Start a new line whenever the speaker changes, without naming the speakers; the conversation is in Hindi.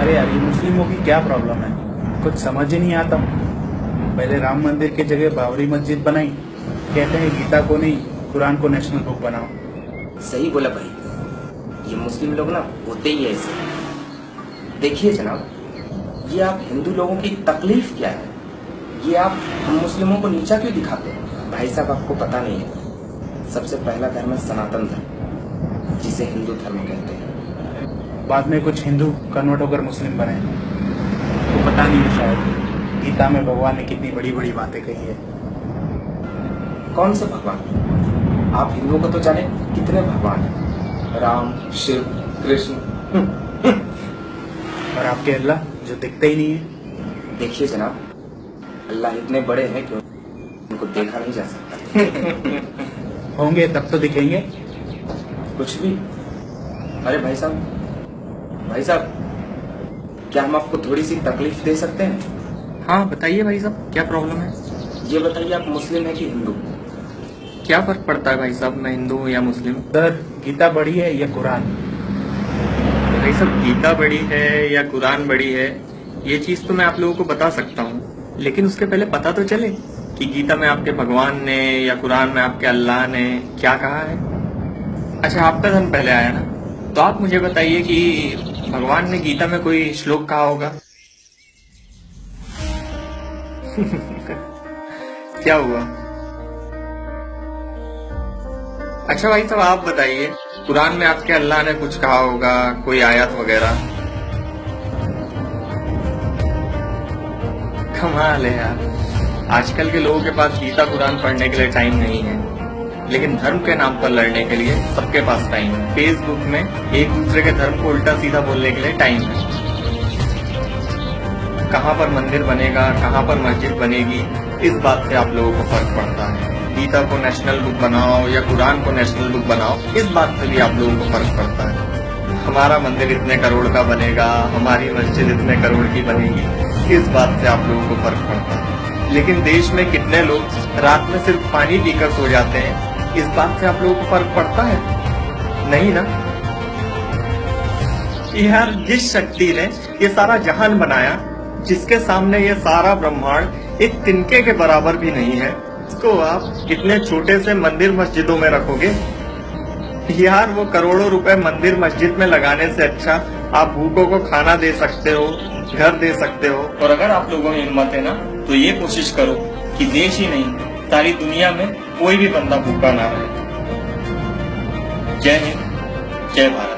अरे यार, ये मुस्लिमों की क्या प्रॉब्लम है, कुछ समझ ही नहीं आता। पहले राम मंदिर की जगह बाबरी मस्जिद बनाई, कहते हैं गीता को नहीं कुरान को नेशनल बुक बनाओ।
सही बोला भाई, ये मुस्लिम लोग ना होते ही ऐसे। देखिए जनाब, ये आप हिंदू लोगों की तकलीफ क्या है, ये आप हम मुस्लिमों को नीचा क्यों दिखाते हैं? भाई साहब, आपको पता नहीं है, सबसे पहला धर्म है सनातन धर्म, जिसे हिंदू धर्म कहते हैं।
बाद में कुछ हिंदू कन्वर्ट होकर मुस्लिम बने, तो पता नहीं है शायद गीता में भगवान ने कितनी बड़ी बड़ी बातें कही है।
कौन से भगवान? आप हिंदुओं को तो जाने कितने भगवान हैं, राम, शिव, कृष्ण।
और आपके अल्लाह जो दिखते ही नहीं है।
देखिए जनाब, अल्लाह इतने बड़े हैं कि उनको देखा नहीं जा सकता।
होंगे तब तो दिखेंगे।
कुछ भी। अरे भाई साहब, क्या हम आपको थोड़ी सी तकलीफ दे सकते हैं?
हाँ बताइए भाई साहब, क्या प्रॉब्लम है?
ये बताइए, आप मुस्लिम हैं कि हिंदू?
क्या फर्क पड़ता है भाई साहब, मैं हिंदू हूँ या मुस्लिम?
सर, गीता बड़ी है या कुरान?
भाई साहब, गीता बड़ी है या कुरान बड़ी है, ये चीज तो मैं आप लोगों को बता सकता हूँ, लेकिन उसके पहले पता तो चले कि गीता में आपके भगवान ने या कुरान में आपके अल्लाह ने क्या कहा है। अच्छा, आपका धर्म पहले आया ना, तो आप मुझे बताइए कि भगवान ने गीता में कोई श्लोक कहा होगा? क्या हुआ? अच्छा भाई साहब, आप बताइए, कुरान में आपके अल्लाह ने कुछ कहा होगा, कोई आयत वगैरह? कमाल है यार, आजकल के लोगों के पास गीता कुरान पढ़ने के लिए टाइम नहीं है, लेकिन धर्म के नाम पर लड़ने के लिए सबके पास टाइम है। फेसबुक में एक दूसरे के धर्म को उल्टा सीधा बोलने के लिए टाइम है। कहाँ पर मंदिर बनेगा, कहाँ पर मस्जिद बनेगी, इस बात से आप लोगों को फर्क पड़ता है। गीता को नेशनल बुक बनाओ या कुरान को नेशनल बुक बनाओ, इस बात से भी आप लोगों को फर्क पड़ता है। हमारा मंदिर इतने करोड़ का बनेगा, हमारी मस्जिद इतने करोड़ की बनेगी, इस बात से आप लोगों को फर्क पड़ता है। लेकिन देश में कितने लोग रात में सिर्फ पानी पीकर सो जाते हैं, इस बात से आप लोगों को फर्क पड़ता है? नहीं ना यार, जिस शक्ति ने ये सारा जहान बनाया, जिसके सामने ये सारा ब्रह्मांड एक तिनके के बराबर भी नहीं है, इसको आप इतने छोटे से मंदिर मस्जिदों में रखोगे? यार, वो करोड़ों रुपए मंदिर मस्जिद में लगाने से अच्छा आप भूखों को खाना दे सकते हो, घर दे सकते हो। और अगर आप लोगों में हिम्मत है ना, तो ये कोशिश करो कि देश ही नहीं, सारी दुनिया में कोई भी बंदा भूखा ना रहे। जय हिंद, जय भारत।